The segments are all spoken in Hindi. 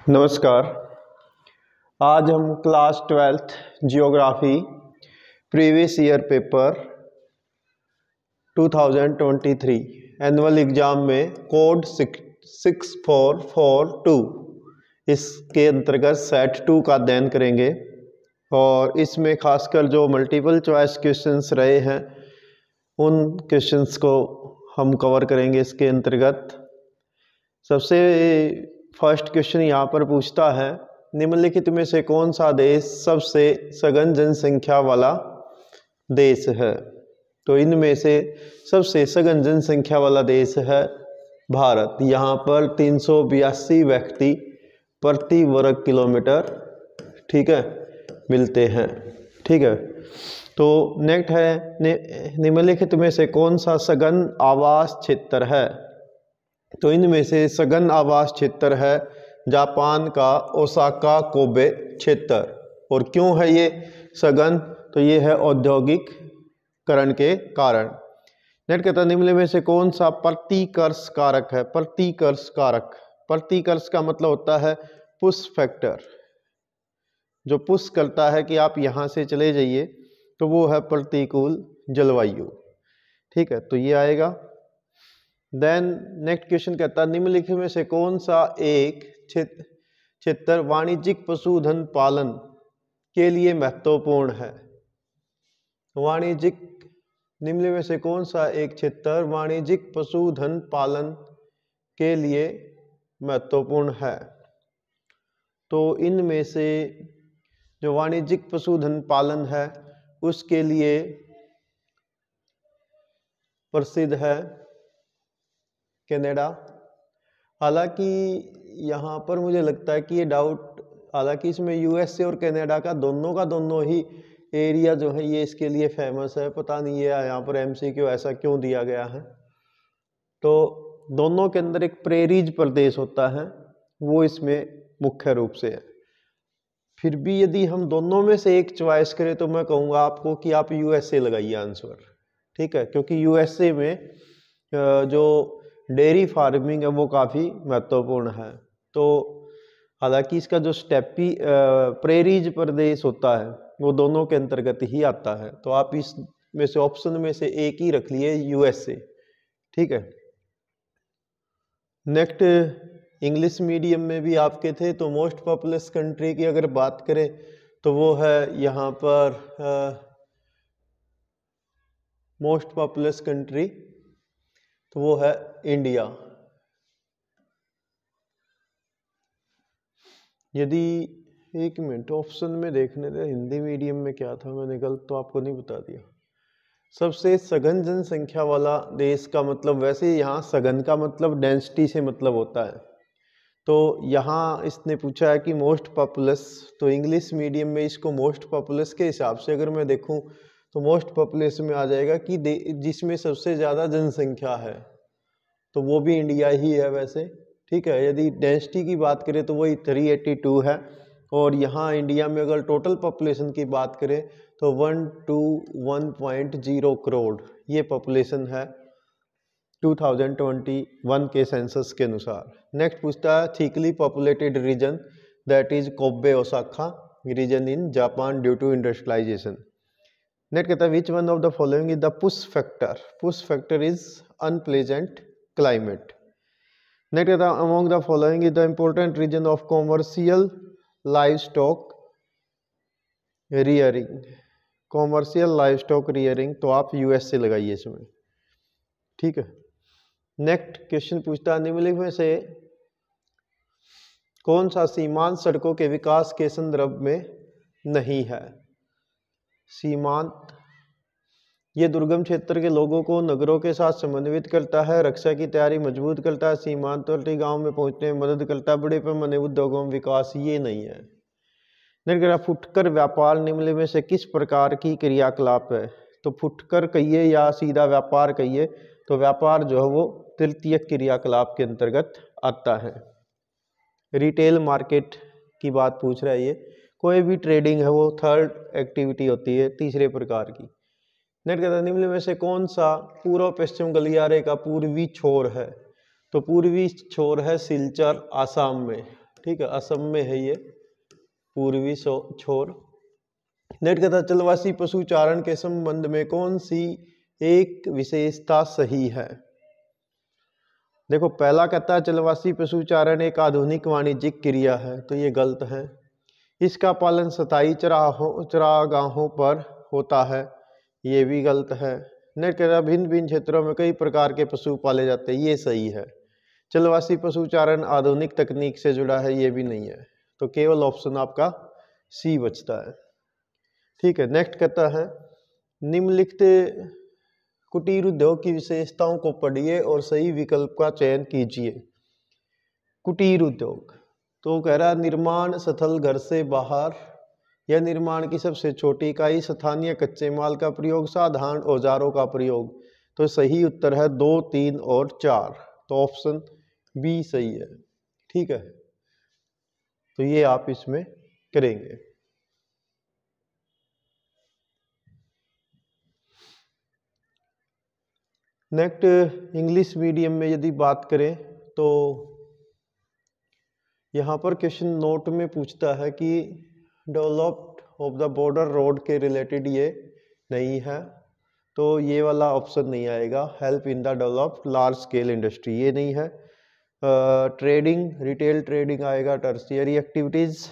नमस्कार। आज हम class 12th geography previous year paper 2023 annual exam में कोड 6442 इसके अंतर्गत सेट 2 का अध्ययन करेंगे और इसमें खासकर जो मल्टीपल चॉइस क्वेश्चंस रहे हैं उन क्वेश्चंस को हम कवर करेंगे। इसके अंतर्गत सबसे फर्स्ट क्वेश्चन यहाँ पर पूछता है, निम्नलिखित में से कौन सा देश सबसे सघन जनसंख्या वाला देश है? तो इनमें से सबसे सघन जनसंख्या वाला देश है भारत। यहाँ पर 382 व्यक्ति प्रति वर्ग किलोमीटर ठीक है मिलते हैं। ठीक है, तो नेक्स्ट है, निम्नलिखित में से कौन सा सघन आवास क्षेत्र है? तो इनमें से सघन आवास क्षेत्र है जापान का ओसाका कोबे क्षेत्र। और क्यों है ये सघन? तो ये है औद्योगिकरण के कारण। नेक्स्ट कहता है, निम्न में से कौन सा प्रतिकर्ष कारक है? प्रतिकर्ष कारक, प्रतिकर्ष का मतलब होता है पुश फैक्टर, जो पुश करता है कि आप यहाँ से चले जाइए, तो वो है प्रतिकूल जलवायु। ठीक है, तो ये आएगा। देन नेक्स्ट क्वेश्चन कहता है, निम्नलिखित में से कौन सा एक क्षेत्र वाणिज्यिक पशुधन पालन के लिए महत्वपूर्ण है? वाणिज्यिक, निम्न में से कौन सा एक क्षेत्र वाणिज्यिक पशुधन पालन के लिए महत्वपूर्ण है? तो इनमें से जो वाणिज्यिक पशुधन पालन है उसके लिए प्रसिद्ध है कनाडा। हालांकि यहाँ पर मुझे लगता है कि ये डाउट, हालांकि इसमें यूएसए और कनाडा का दोनों ही एरिया जो है ये इसके लिए फेमस है। पता नहीं है यहाँ पर एमसीक्यू ऐसा क्यों दिया गया है। तो दोनों के अंदर एक प्रेरीज प्रदेश होता है, वो इसमें मुख्य रूप से है। फिर भी यदि हम दोनों में से एक चॉइस करें तो मैं कहूँगा आपको कि आप यूएसए लगाइए आंसर। ठीक है, क्योंकि यूएसए में जो डेयरी फार्मिंग है वो काफ़ी महत्वपूर्ण है। तो हालांकि इसका जो स्टेपी प्रेरीज प्रदेश होता है वो दोनों के अंतर्गत ही आता है। तो आप इस में से ऑप्शन में से एक ही रख लिए, यूएसए। ठीक है, नेक्स्ट इंग्लिश मीडियम में भी आपके थे, तो मोस्ट पॉपुलस कंट्री की अगर बात करें तो वो है यहाँ पर मोस्ट पॉपुलस कंट्री, तो वो है इंडिया। यदि एक मिनट ऑप्शन में देखने दे, हिंदी मीडियम में क्या था, मैंने गलत तो आपको नहीं बता दिया। सबसे सघन जनसंख्या वाला देश का मतलब, वैसे यहाँ सघन का मतलब डेंसिटी से मतलब होता है, तो यहाँ इसने पूछा है कि मोस्ट पॉपुलस, तो इंग्लिश मीडियम में इसको मोस्ट पॉपुलस के हिसाब से अगर मैं देखूँ तो मोस्ट पॉपुलस में आ जाएगा कि जिसमें सबसे ज़्यादा जनसंख्या है, तो वो भी इंडिया ही है वैसे। ठीक है, यदि डेंसिटी की बात करें तो वही 382 है। और यहाँ इंडिया में अगर टोटल पॉपुलेशन की बात करें तो 121.0 करोड़ ये पॉपुलेशन है 2021 के सेंसस के अनुसार। नेक्स्ट पूछता है, thickly populated region that is Kobe Osaka region in Japan due to industrialization. Next कहता है, which one of the following is the push factor? Push factor is unpleasant climate. Next, among the following is the important region of commercial livestock rearing. Commercial livestock rearing, तो आप यूएस से लगाइए इसमें। ठीक है, नेक्स्ट क्वेश्चन पूछता है, निम्नलिखित में से कौन सा सीमांत सड़कों के विकास के संदर्भ में नहीं है? सीमांत ये दुर्गम क्षेत्र के लोगों को नगरों के साथ समन्वित करता है, रक्षा की तैयारी मजबूत करता है, सीमांतवर्ती गांव में पहुंचने में मदद करता है, बड़े पैमाने उद्योगों में विकास ये नहीं है। निर्गरा फुटकर व्यापार निम्न में से किस प्रकार की क्रियाकलाप है? तो फुटकर कहिए या सीधा व्यापार कहिए, तो व्यापार जो है वो तृतीय क्रियाकलाप के अंतर्गत आता है। रिटेल मार्केट की बात पूछ रहा है ये, कोई भी ट्रेडिंग है वो थर्ड एक्टिविटी होती है, तीसरे प्रकार की। नेक्स्ट कहता है, निम्न में से कौन सा पूर्व पश्चिम गलियारे का पूर्वी छोर है? तो पूर्वी छोर है सिलचर आसाम में। ठीक है, असम में है ये पूर्वी छोर। नेक्स्ट कहता है चलवासी पशु चारण के संबंध में कौन सी एक विशेषता सही है। देखो पहला कहता है चलवासी पशु चारण एक आधुनिक वाणिज्यिक क्रिया है, तो ये गलत है। इसका पालन स्थायी चरागाहों पर होता है, ये भी गलत है। नेक्स्ट कहता है भिन्न भिन्न क्षेत्रों में कई प्रकार के पशु पाले जाते हैं, ये सही है। चलवासी पशु चारण आधुनिक तकनीक से जुड़ा है, ये भी नहीं है। तो केवल ऑप्शन आपका सी बचता है। ठीक है, नेक्स्ट कहता है निम्नलिखित कुटीर उद्योग की विशेषताओं को पढ़िए और सही विकल्प का चयन कीजिए। कुटीर उद्योग तो कह रहा है निर्माण स्थल घर से बाहर या निर्माण की सबसे छोटी इकाई, स्थानीय कच्चे माल का प्रयोग, साधारण औजारों का प्रयोग। तो सही उत्तर है 2, 3 और 4, तो ऑप्शन बी सही है। ठीक है, तो ये आप इसमें करेंगे। नेक्स्ट इंग्लिश मीडियम में यदि बात करें तो यहाँ पर क्वेश्चन नोट में पूछता है कि developed of the border road के रिलेटेड ये नहीं है, तो ये वाला ऑप्शन नहीं आएगा। Help in the developed large scale industry ये नहीं है। ट्रेडिंग रिटेल ट्रेडिंग आएगा। Tertiary activities.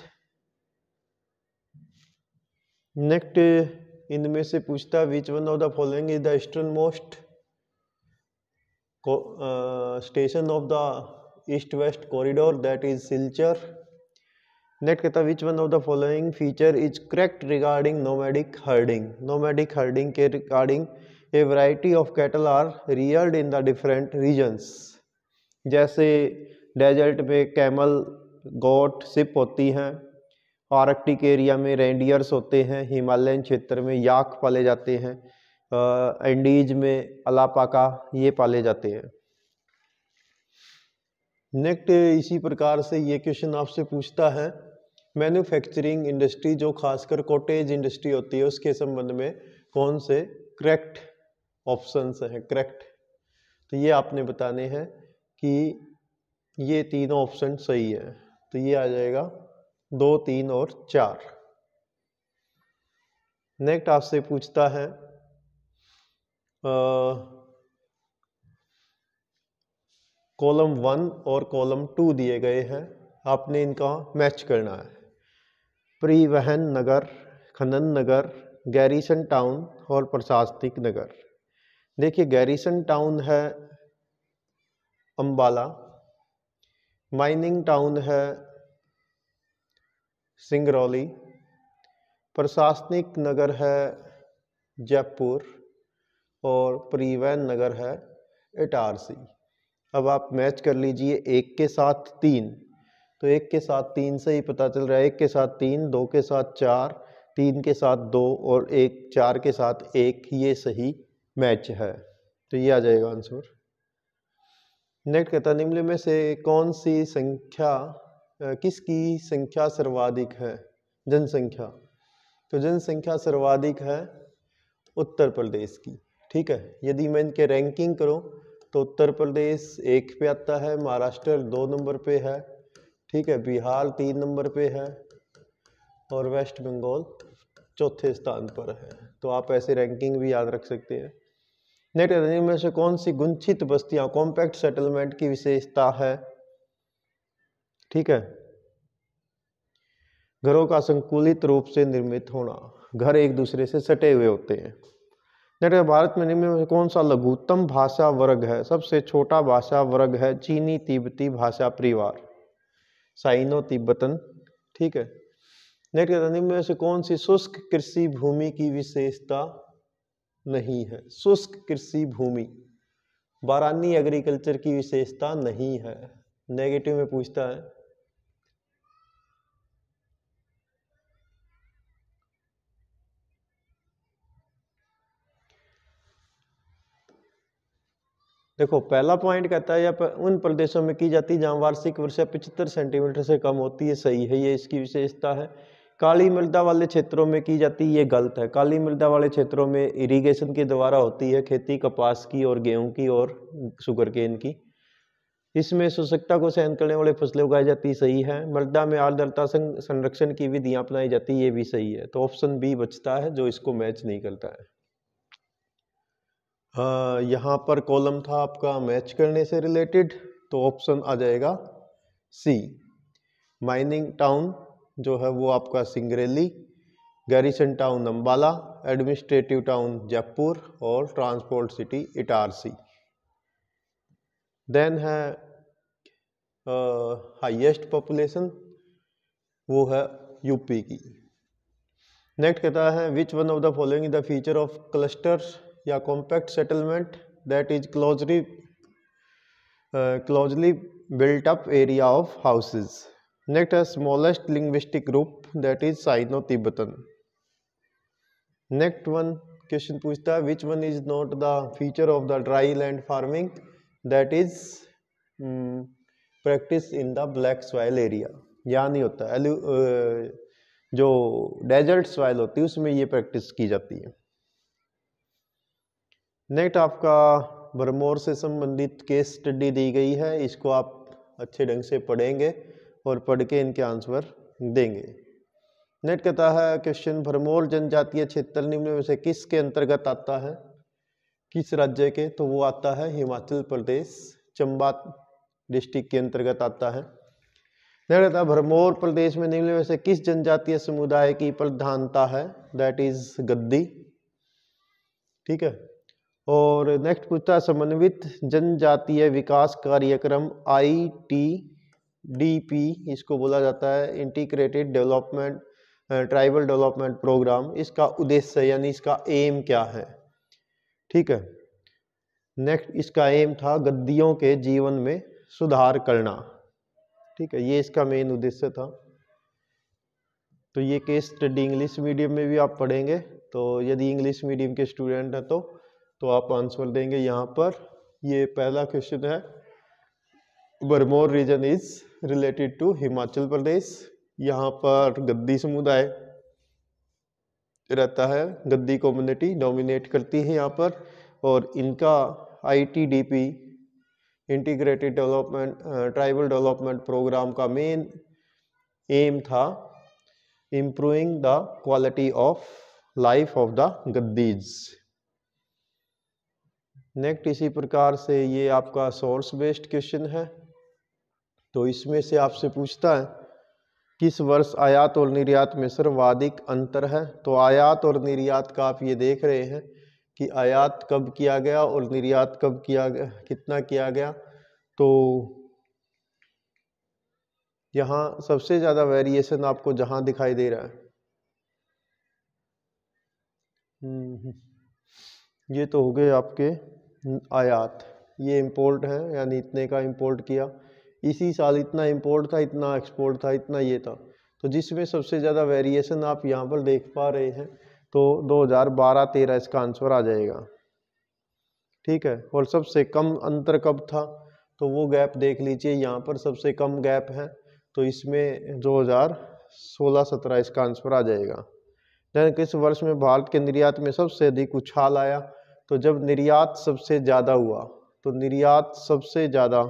नेक्स्ट इनमें से पूछता है which one of the following is the eastern most station of the east west corridor, that is Silchar. Next कहता है which one of the following feature is correct regarding nomadic herding. Nomadic herding के regarding a variety of cattle are reared in the different regions. जैसे डेजर्ट में कैमल गोट सिप होती हैं, आर्कटिक एरिया में रेंडियर्स होते हैं, हिमालयन क्षेत्र में याक पाले जाते हैं, एंडीज में अलापाका ये पाले जाते हैं। नेक्स्ट इसी प्रकार से ये क्वेश्चन आपसे पूछता है मैन्युफैक्चरिंग इंडस्ट्री जो खासकर कॉटेज इंडस्ट्री होती है उसके संबंध में कौन से करेक्ट ऑप्शंस हैं करेक्ट। तो ये आपने बताने हैं कि ये तीनों ऑप्शन सही है, तो ये आ जाएगा 2, 3 और 4। नेक्स्ट आपसे पूछता है कॉलम 1 और कॉलम 2 दिए गए हैं, आपने इनका मैच करना है। परिवहन नगर, खनन नगर, गैरिसन टाउन और प्रशासनिक नगर। देखिए गैरिसन टाउन है अंबाला, माइनिंग टाउन है सिंगरौली, प्रशासनिक नगर है जयपुर और परिवहन नगर है इटारसी। अब आप मैच कर लीजिए 1 के साथ 3, तो 1 के साथ 3 से ही पता चल रहा है 1 के साथ 3, 2 के साथ 4, 3 के साथ 2 और 1 4 के साथ 1, ये सही मैच है, तो ये आ जाएगा आंसर। नेक्स्ट कहता निम्न में से कौन सी संख्या किसकी संख्या सर्वाधिक है। जनसंख्या, तो जनसंख्या सर्वाधिक है उत्तर प्रदेश की। ठीक है, यदि मैं इनके रैंकिंग करूं तो उत्तर प्रदेश 1 पे आता है, महाराष्ट्र 2 नंबर पे है, ठीक है, बिहार 3 नंबर पे है और वेस्ट बंगाल 4थे स्थान पर है। तो आप ऐसे रैंकिंग भी याद रख सकते हैं। नेक्स्ट में से कौन सी गुंचित बस्तियां कॉम्पैक्ट सेटलमेंट की विशेषता है। ठीक है, घरों का संकुलित रूप से निर्मित होना, घर एक दूसरे से सटे हुए होते हैं। नेक्स्ट भारत में निम्न में कौन सा लघुत्तम भाषा वर्ग है। सबसे छोटा भाषा वर्ग है चीनी तिब्बती भाषा परिवार, साइनो तिब्बतन। ठीक है, नेक्स्ट निम्न में से कौन सी शुष्क कृषि भूमि की विशेषता नहीं है। शुष्क कृषि भूमि बारानी एग्रीकल्चर की विशेषता नहीं है। नेगेटिव में पूछता है। देखो पहला पॉइंट कहता है या उन प्रदेशों में की जाती जहां वार्षिक वर्षा 75 सेंटीमीटर से कम होती है, सही है, ये इसकी विशेषता है। काली मृदा वाले क्षेत्रों में की जाती है, ये गलत है। काली मृदा वाले क्षेत्रों में इरिगेशन के द्वारा होती है खेती कपास की और गेहूं की और शुगरकेन की। इसमें शुष्कता को सहन करने वाले फसलें उगाई जाती, सही है। मृदा में आर्द्रता संरक्षण की विधियां अपनाई जाती, ये भी सही है। तो ऑप्शन बी बचता है जो इसको मैच नहीं करता है। यहाँ पर कॉलम था आपका मैच करने से रिलेटेड, तो ऑप्शन आ जाएगा सी। माइनिंग टाउन जो है वो आपका Singrauli, garrison town Ambala, administrative town Jaipur और ट्रांसपोर्ट सिटी इटारसी। देन है हाईएस्ट पॉपुलेशन, वो है यूपी की। नेक्स्ट कहता है which one of the following is the feature of clusters या compact settlement that is closely built up area of houses. Next है smallest linguistic group that is Sino Tibetan. Next one question पूछता है which one is not the feature of the dry land farming that is practice in the black soil area. यहाँ नहीं होता, जो डेजर्ट सॉइल होती है उसमें ये प्रैक्टिस की जाती है। नेक्स्ट आपका भरमौर से संबंधित केस स्टडी दी गई है, इसको आप अच्छे ढंग से पढ़ेंगे और पढ़ के इनके आंसर देंगे। नेक्स्ट कहता है क्वेश्चन भरमौर जनजातीय क्षेत्र निम्न में से किसके अंतर्गत आता है, किस राज्य के, तो वो आता है हिमाचल प्रदेश, चंबा डिस्ट्रिक्ट के अंतर्गत आता है। नेक्स्ट कहता है भरमौर प्रदेश में निम्न में से किस जनजातीय समुदाय की प्रधानता है, दैट इज गद्दी। ठीक है। और नेक्स्ट पूछता है समन्वित जनजातीय विकास कार्यक्रम ITDP, इसको बोला जाता है integrated development tribal development programme, इसका उद्देश्य यानी इसका एम क्या है। ठीक है। नेक्स्ट इसका एम था गद्दियों के जीवन में सुधार करना। ठीक है, ये इसका मेन उद्देश्य था। तो ये केस स्टडी इंग्लिश मीडियम में भी आप पढ़ेंगे, तो यदि इंग्लिश मीडियम के स्टूडेंट हैं तो आप आंसर देंगे यहाँ पर। ये पहला क्वेश्चन है Bharmour region is related to Himachal Pradesh. यहाँ पर गद्दी समुदाय रहता है, गद्दी कम्युनिटी डोमिनेट करती है यहाँ पर, और इनका ITDP integrated development tribal development programme का मेन एम था improving the quality of life of the Gaddis. Next इसी प्रकार से ये आपका सोर्स बेस्ड क्वेश्चन है, तो इसमें से आपसे पूछता है किस वर्ष आयात और निर्यात में सर्वाधिक अंतर है। तो आयात और निर्यात का आप ये देख रहे हैं कि आयात कब किया गया और निर्यात कब किया गया, कितना किया गया। तो यहाँ सबसे ज़्यादा वेरिएशन आपको जहाँ दिखाई दे रहा है, ये तो हो गए आपके आयात, ये इंपोर्ट है यानी इतने का इंपोर्ट किया, इसी साल इतना इंपोर्ट था, इतना एक्सपोर्ट था, इतना ये था। तो जिसमें सबसे ज़्यादा वेरिएशन आप यहाँ पर देख पा रहे हैं, तो 2012-13 इसका आंसर आ जाएगा। ठीक है। और सबसे कम अंतर कब था, तो वो गैप देख लीजिए, यहाँ पर सबसे कम गैप है, तो इसमें 2016-17 इसका आंसर आ जाएगा। किस वर्ष में भारत के निर्यात में सबसे अधिक उछाल आया, तो जब निर्यात सबसे ज़्यादा हुआ, तो निर्यात सबसे ज़्यादा,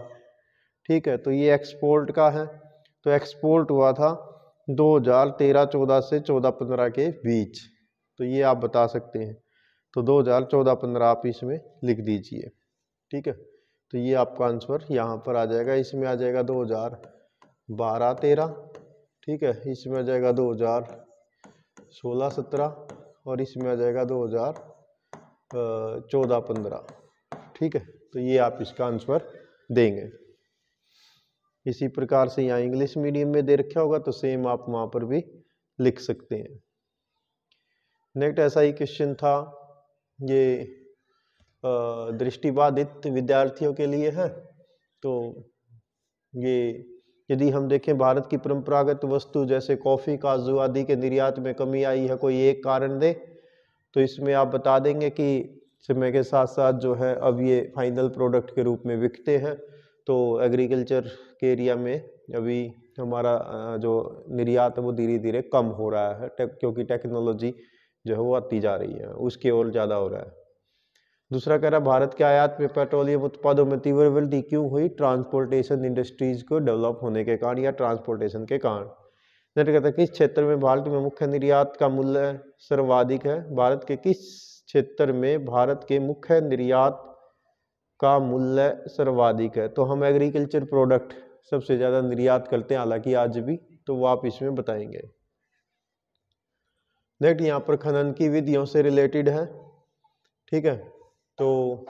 ठीक है, तो ये एक्सपोर्ट का है, तो एक्सपोर्ट हुआ था 2013-14 से 14-15 के बीच, तो ये आप बता सकते हैं। तो 2014-15 आप इसमें लिख दीजिए। ठीक है, तो ये आपका आंसर यहाँ पर आ जाएगा। इसमें आ जाएगा 2012-13, ठीक है, इसमें आ जाएगा 2016-17 और इसमें आ जाएगा 2014-15। ठीक है, तो ये आप इसका आंसर देंगे। इसी प्रकार से यहाँ इंग्लिश मीडियम में दे रखा होगा, तो सेम आप वहाँ पर भी लिख सकते हैं। नेक्स्ट ऐसा ही क्वेश्चन था, ये दृष्टिबाधित विद्यार्थियों के लिए है। तो ये यदि हम देखें भारत की परंपरागत वस्तु जैसे कॉफ़ी, काजू आदि के निर्यात में कमी आई है, कोई एक कारण दे, तो इसमें आप बता देंगे कि समय के साथ साथ जो है अब ये फाइनल प्रोडक्ट के रूप में बिकते हैं। तो एग्रीकल्चर के एरिया में अभी हमारा जो निर्यात है वो धीरे धीरे कम हो रहा है, क्योंकि टेक्नोलॉजी जो है वो आती जा रही है, उसकी ओर ज़्यादा हो रहा है। दूसरा कह रहा भारत के आयात में पेट्रोलियम उत्पादों में तीव्र वृद्धि क्यों हुई? ट्रांसपोर्टेशन इंडस्ट्रीज को डेवलप होने के कारण या ट्रांसपोर्टेशन के कारण। नेक्स्ट कहता है किस क्षेत्र में भारत में मुख्य निर्यात का मूल्य सर्वाधिक है? भारत के किस क्षेत्र में भारत के मुख्य निर्यात का मूल्य सर्वाधिक है? तो हम एग्रीकल्चर प्रोडक्ट सबसे ज्यादा निर्यात करते हैं, हालांकि आज भी, तो वो आप इसमें बताएंगे। नेक्स्ट यहाँ पर खनन की विधियों से रिलेटेड है, ठीक है, तो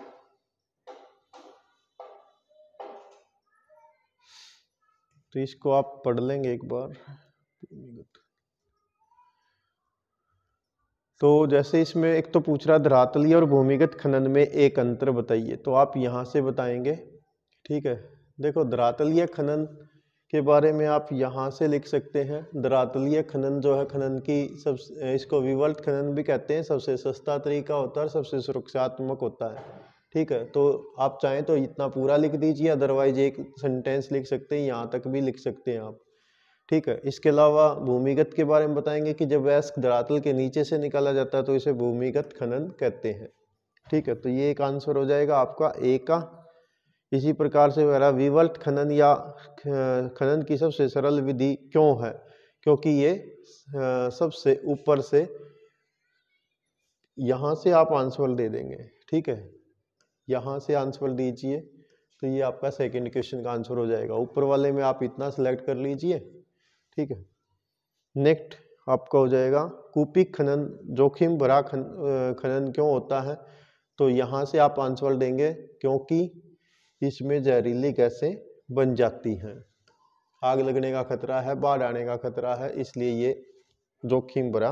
इसको आप पढ़ लेंगे एक बार। तो जैसे इसमें एक तो पूछ रहा धरातलीय और भूमिगत खनन में एक अंतर बताइए, तो आप यहाँ से बताएंगे, ठीक है। देखो धरातलीय खनन के बारे में आप यहाँ से लिख सकते हैं। धरातलीय खनन जो है खनन की इसको विवर्त खनन भी कहते हैं, सबसे सस्ता तरीका होता है और सबसे सुरक्षात्मक होता है, ठीक है। तो आप चाहें तो इतना पूरा लिख दीजिए, अदरवाइज एक सेंटेंस लिख सकते हैं, यहाँ तक भी लिख सकते हैं आप, ठीक है। इसके अलावा भूमिगत के बारे में बताएंगे कि जब अयस्क धरातल के नीचे से निकाला जाता है तो इसे भूमिगत खनन कहते हैं, ठीक है। तो ये एक आंसर हो जाएगा आपका ए का। इसी प्रकार से मेरा विवर्त खनन या खनन की सबसे सरल विधि क्यों है? क्योंकि ये सबसे ऊपर से, यहाँ से आप आंसर दे देंगे, ठीक है, यहाँ से आंसर दीजिए, तो ये आपका सेकंड क्वेश्चन का आंसर हो जाएगा। ऊपर वाले में आप इतना सेलेक्ट कर लीजिए, ठीक है। नेक्स्ट आपका हो जाएगा कूपिक खनन जोखिम भरा खनन क्यों होता है? तो यहाँ से आप आंसर देंगे क्योंकि इसमें जहरीली गैसें बन जाती हैं, आग लगने का खतरा है, बाढ़ आने का खतरा है, इसलिए ये जोखिम भरा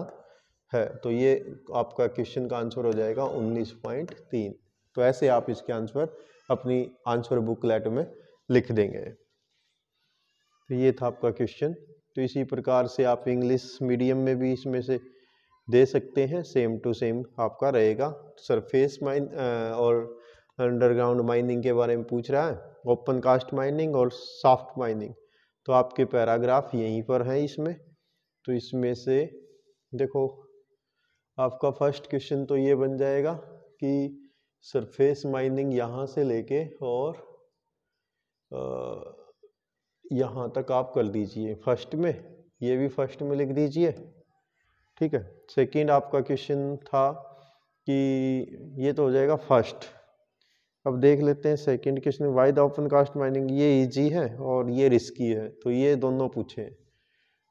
है। तो ये आपका क्वेश्चन का आंसर हो जाएगा 19.3। तो ऐसे आप इसके आंसर अपनी आंसर बुकलेट में लिख देंगे। तो ये था आपका क्वेश्चन। तो इसी प्रकार से आप इंग्लिश मीडियम में भी इसमें से दे सकते हैं, सेम टू सेम आपका रहेगा। सरफेस माइन और अंडरग्राउंड माइनिंग के बारे में पूछ रहा है, ओपन कास्ट माइनिंग और सॉफ्ट माइनिंग। तो आपके पैराग्राफ यहीं पर हैं इसमें। तो इसमें से देखो आपका फर्स्ट क्वेश्चन तो ये बन जाएगा कि सरफेस माइनिंग यहाँ से लेके और यहाँ तक आप कर दीजिए फर्स्ट में, ये भी फर्स्ट में लिख दीजिए, ठीक है। सेकंड आपका क्वेश्चन था कि ये तो हो जाएगा फर्स्ट। अब देख लेते हैं second question, why the open cast mining, ये इजी है और ये रिस्की है, तो ये दोनों पूछे।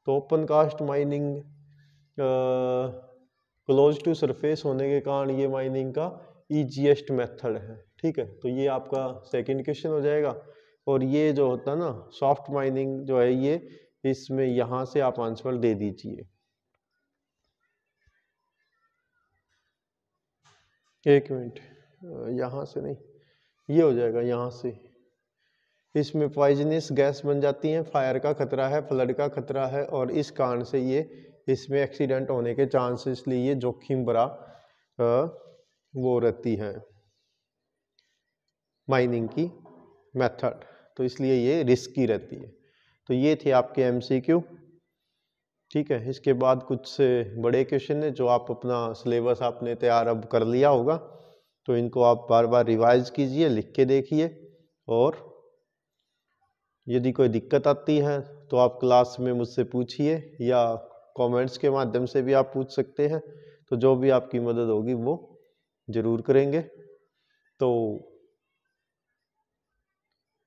तो open cast mining close to surface होने के कारण ये माइनिंग का ईजीएस्ट मेथड है, ठीक है। तो ये आपका सेकंड क्वेश्चन हो जाएगा। और ये जो होता है ना सॉफ्ट माइनिंग जो है, ये इसमें यहाँ से आप आंसर दे दीजिए। एक मिनट, यहाँ से नहीं, ये हो जाएगा यहाँ से। इसमें पॉइजनस गैस बन जाती है, फायर का खतरा है, फ्लड का खतरा है, और इस कारण से ये इसमें एक्सीडेंट होने के चांसेस, इसलिए ये जोखिम भरा वो रहती है माइनिंग की मेथड, तो इसलिए ये रिस्की रहती है। तो ये थे आपके एमसीक्यू, ठीक है। इसके बाद कुछ से बड़े क्वेश्चन है जो आप अपना सिलेबस आपने तैयार अब कर लिया होगा, तो इनको आप बार बार रिवाइज कीजिए, लिख के देखिए, और यदि कोई दिक्कत आती है तो आप क्लास में मुझसे पूछिए या कमेंट्स के माध्यम से भी आप पूछ सकते हैं। तो जो भी आपकी मदद होगी वो ज़रूर करेंगे। तो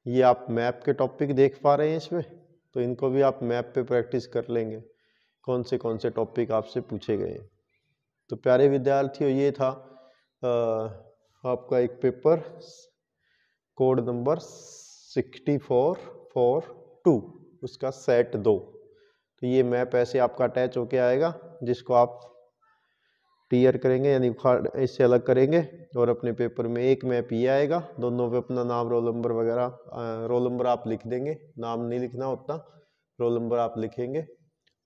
ये आप मैप के टॉपिक देख पा रहे हैं इसमें, तो इनको भी आप मैप पे प्रैक्टिस कर लेंगे, कौन से टॉपिक आपसे पूछे गए हैं। तो प्यारे विद्यार्थियों, ये था आपका एक पेपर कोड नंबर 6442, उसका सेट 2। तो ये मैप ऐसे आपका अटैच होके आएगा, जिसको आप टीयर करेंगे यानी इससे अलग करेंगे, और अपने पेपर में एक मैप ये आएगा। दोनों पे अपना नाम, रोल नंबर वगैरह, रोल नंबर आप लिख देंगे, नाम नहीं लिखना होता, रोल नंबर आप लिखेंगे,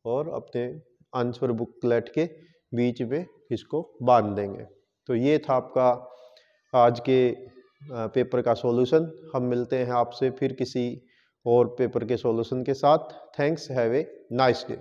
और अपने आंसर बुकलेट के बीच में इसको बांध देंगे। तो ये था आपका आज के पेपर का सॉल्यूशन। हम मिलते हैं आपसे फिर किसी और पेपर के सॉल्यूशन के साथ। Thanks, have a nice day.